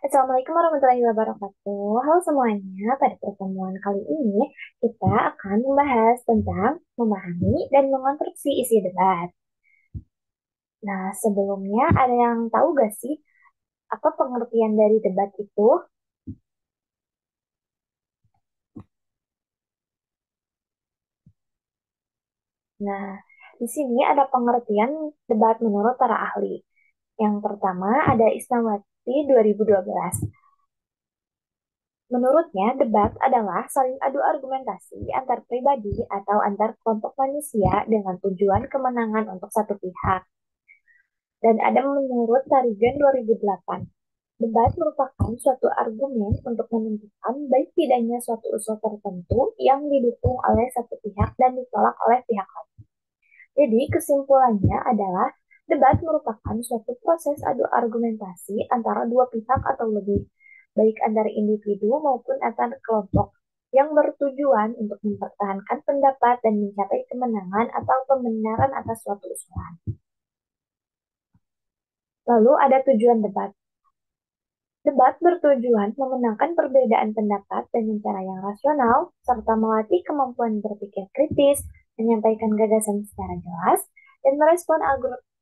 Assalamualaikum warahmatullahi wabarakatuh. Halo semuanya, pada pertemuan kali ini kita akan membahas tentang memahami dan mengonstruksi isi debat. Nah, sebelumnya ada yang tahu gak sih apa pengertian dari debat itu? Nah, di sini ada pengertian debat menurut para ahli. Yang pertama ada Islamwati 2012. Menurutnya, debat adalah saling adu argumentasi antar pribadi atau antar kelompok manusia dengan tujuan kemenangan untuk satu pihak. Dan ada menurut Tarigan 2008, debat merupakan suatu argumen untuk menentukan baik tidaknya suatu usul tertentu yang didukung oleh satu pihak dan ditolak oleh pihak lain. Jadi kesimpulannya adalah debat merupakan suatu proses adu argumentasi antara dua pihak atau lebih, baik antara individu maupun antar kelompok yang bertujuan untuk mempertahankan pendapat dan mencapai kemenangan atau pembenaran atas suatu usulan. Lalu ada tujuan debat. Debat bertujuan memenangkan perbedaan pendapat dengan cara yang rasional, serta melatih kemampuan berpikir kritis, menyampaikan gagasan secara jelas, dan merespon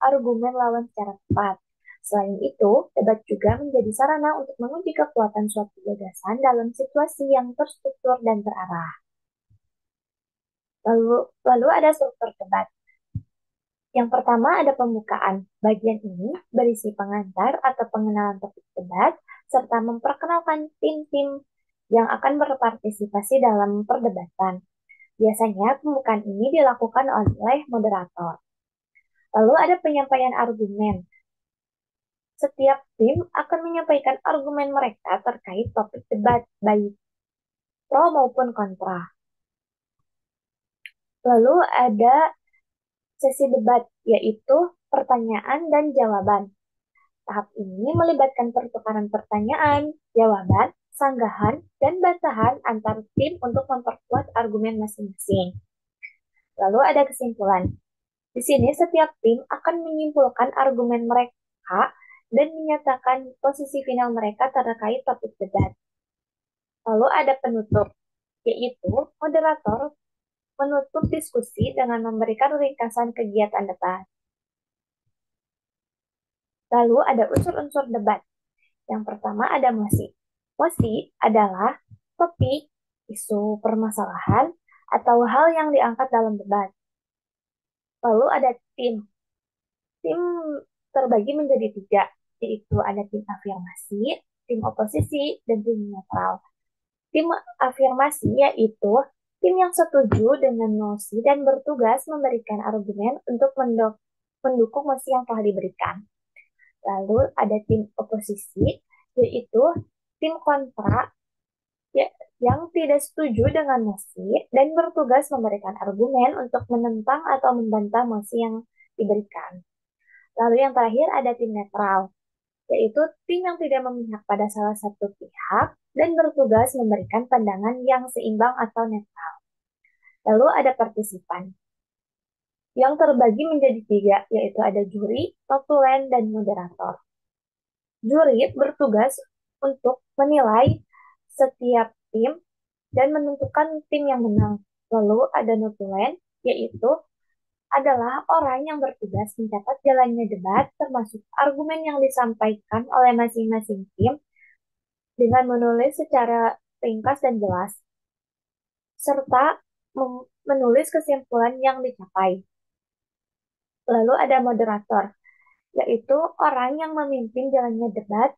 argumen lawan secara tepat. Selain itu, debat juga menjadi sarana untuk menguji kekuatan suatu gagasan dalam situasi yang terstruktur dan terarah. Lalu ada struktur debat. Yang pertama ada pembukaan. Bagian ini berisi pengantar atau pengenalan topik debat, serta memperkenalkan tim-tim yang akan berpartisipasi dalam perdebatan. Biasanya pembukaan ini dilakukan oleh moderator. Lalu ada penyampaian argumen. Setiap tim akan menyampaikan argumen mereka terkait topik debat, baik pro maupun kontra. Lalu ada sesi debat, yaitu pertanyaan dan jawaban. Tahap ini melibatkan pertukaran pertanyaan, jawaban, sanggahan, dan bantahan antar tim untuk memperkuat argumen masing-masing. Lalu ada kesimpulan. Di sini setiap tim akan menyimpulkan argumen mereka dan menyatakan posisi final mereka terkait topik debat. Lalu ada penutup, yaitu moderator menutup diskusi dengan memberikan ringkasan kegiatan debat. Lalu ada unsur-unsur debat. Yang pertama ada mosi. Mosi adalah topik, isu permasalahan, atau hal yang diangkat dalam debat. Lalu ada tim. Tim terbagi menjadi tiga, yaitu ada tim afirmasi, tim oposisi, dan tim netral. Tim afirmasi yaitu tim yang setuju dengan mosi dan bertugas memberikan argumen untuk mendukung mosi yang telah diberikan. Lalu ada tim oposisi, yaitu tim kontra ya, yang tidak setuju dengan mosi dan bertugas memberikan argumen untuk menentang atau membantah mosi yang diberikan. Lalu yang terakhir ada tim netral, yaitu tim yang tidak memihak pada salah satu pihak dan bertugas memberikan pandangan yang seimbang atau netral. Lalu ada partisipan, yang terbagi menjadi tiga, yaitu ada juri, notulen, dan moderator. Juri bertugas untuk menilai setiap tim dan menentukan tim yang menang. Lalu ada notulen, yaitu adalah orang yang bertugas mencatat jalannya debat, termasuk argumen yang disampaikan oleh masing-masing tim dengan menulis secara ringkas dan jelas, serta menulis kesimpulan yang dicapai. Lalu ada moderator, yaitu orang yang memimpin jalannya debat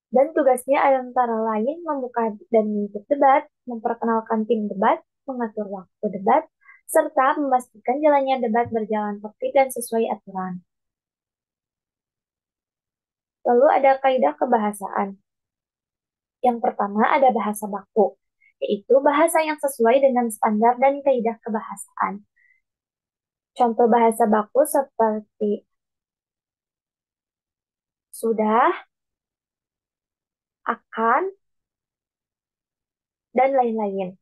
dan tugasnya antara lain membuka dan menutup debat, memperkenalkan tim debat, mengatur waktu debat, serta memastikan jalannya debat berjalan tertib dan sesuai aturan. Lalu ada kaidah kebahasaan. Yang pertama ada bahasa baku, yaitu bahasa yang sesuai dengan standar dan kaidah kebahasaan. Contoh bahasa baku seperti sudah, akan, dan lain-lain.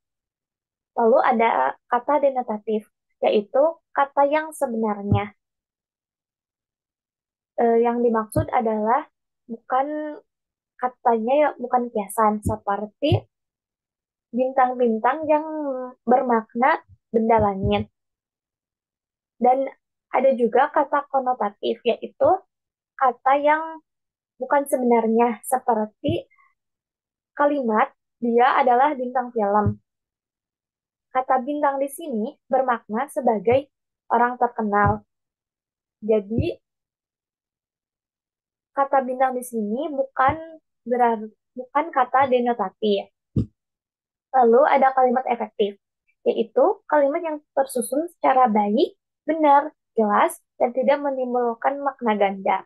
Lalu ada kata denotatif, yaitu kata yang sebenarnya. Yang dimaksud adalah bukan katanya ya bukan kiasan, seperti bintang-bintang yang bermakna benda langit. Dan ada juga kata konotatif, yaitu kata yang bukan sebenarnya, seperti kalimat dia adalah bintang film. Kata bintang di sini bermakna sebagai orang terkenal. Jadi, kata bintang di sini bukan kata denotatif. Lalu ada kalimat efektif, yaitu kalimat yang tersusun secara baik, benar, jelas, dan tidak menimbulkan makna ganda.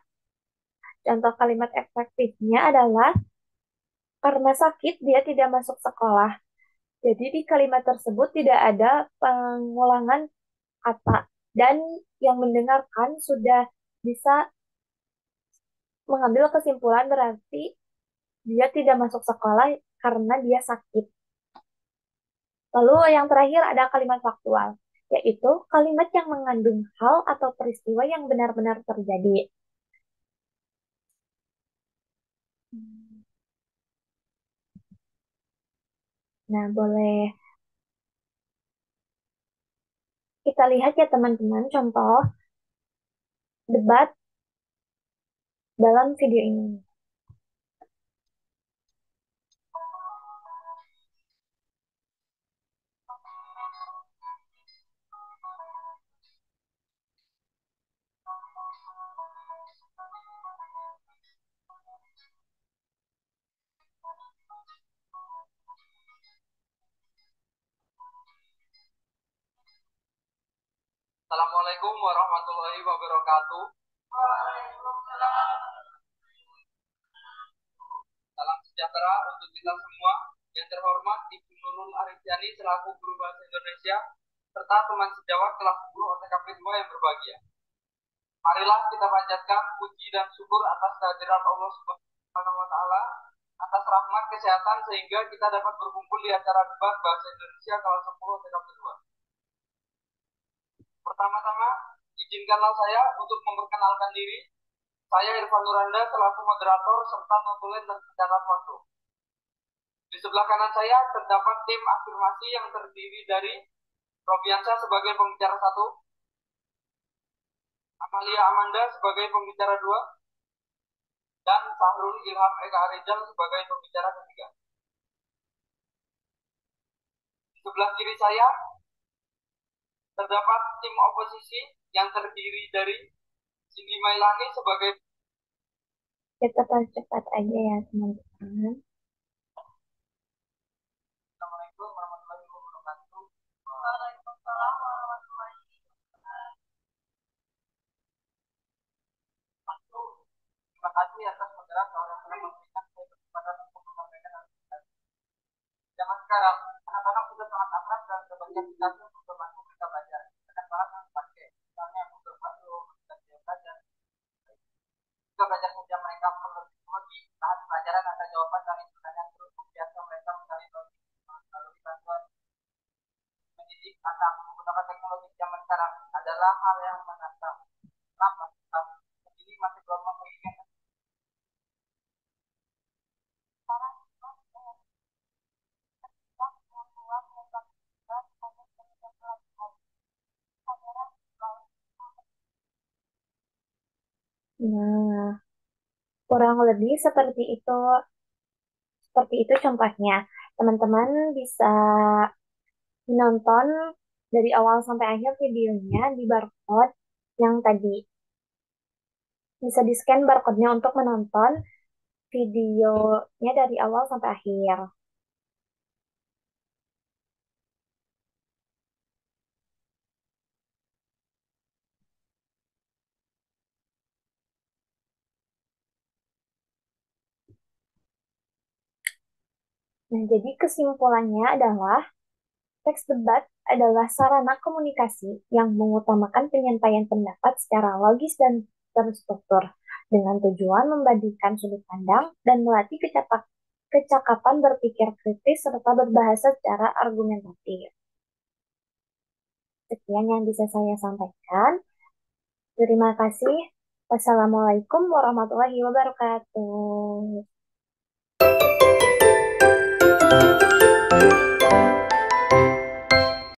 Contoh kalimat efektifnya adalah karena sakit dia tidak masuk sekolah. Jadi di kalimat tersebut tidak ada pengulangan kata dan yang mendengarkan sudah bisa mengambil kesimpulan berarti dia tidak masuk sekolah karena dia sakit. Lalu yang terakhir ada kalimat faktual, yaitu kalimat yang mengandung hal atau peristiwa yang benar-benar terjadi. Nah, boleh kita lihat ya teman-teman contoh debat dalam video ini. Assalamualaikum warahmatullahi wabarakatuh. Salam sejahtera untuk kita semua. Yang terhormat Ibu Nurul Arifiani selaku Guru Bahasa Indonesia serta teman sejawat kelas 10 OTKP 2 yang berbahagia. Marilah kita panjatkan puji dan syukur atas kehadirat Allah Subhanahu wa taala, atas rahmat kesehatan sehingga kita dapat berkumpul di acara debat Bahasa Indonesia kelas 10 OTKP 2. Pertama-tama, izinkanlah saya untuk memperkenalkan diri. Saya Irfan Nuranda selaku moderator serta notulen dan pencatat waktu. Di sebelah kanan saya terdapat tim afirmasi yang terdiri dari Robiansyah sebagai pembicara 1, Amalia Amanda sebagai pembicara 2, dan Sahrul Ilham Eka Arizal sebagai pembicara ketiga. Di sebelah kiri saya terdapat tim oposisi yang terdiri dari Cindy Mailani sebagai Kita percepat aja ya teman-teman. Assalamualaikum warahmatullahi wabarakatuh. Waalaikumsalam warahmatullahi wabarakatuh. Terima kasih atas moderator yang telah memberikan saya kesempatan untuk menyampaikan aspirasi. Zaman sekarang, anak-anak sudah sangat akrab dan berbagai aplikasi untuk membantu mereka belajar. Banyak banget yang dipakai, misalnya Google Classroom, aplikasi belajar. Jika belajar saja mereka perlu teknologi, saat pelajaran ada jawaban dari pertanyaan terus biasa mereka mencari melalui bantuan mendidik anak menggunakan teknologi zaman sekarang adalah hal yang menantang. Kenapa? Ini masih belum memberikan Nah, kurang lebih seperti itu contohnya. Teman-teman bisa menonton dari awal sampai akhir videonya di barcode yang tadi. Bisa di-scan barcode-nya untuk menonton videonya dari awal sampai akhir. Nah, jadi kesimpulannya adalah teks debat adalah sarana komunikasi yang mengutamakan penyampaian pendapat secara logis dan terstruktur dengan tujuan membandingkan sudut pandang dan melatih kecakapan berpikir kritis serta berbahasa secara argumentatif. Sekian yang bisa saya sampaikan. Terima kasih. Wassalamualaikum warahmatullahi wabarakatuh.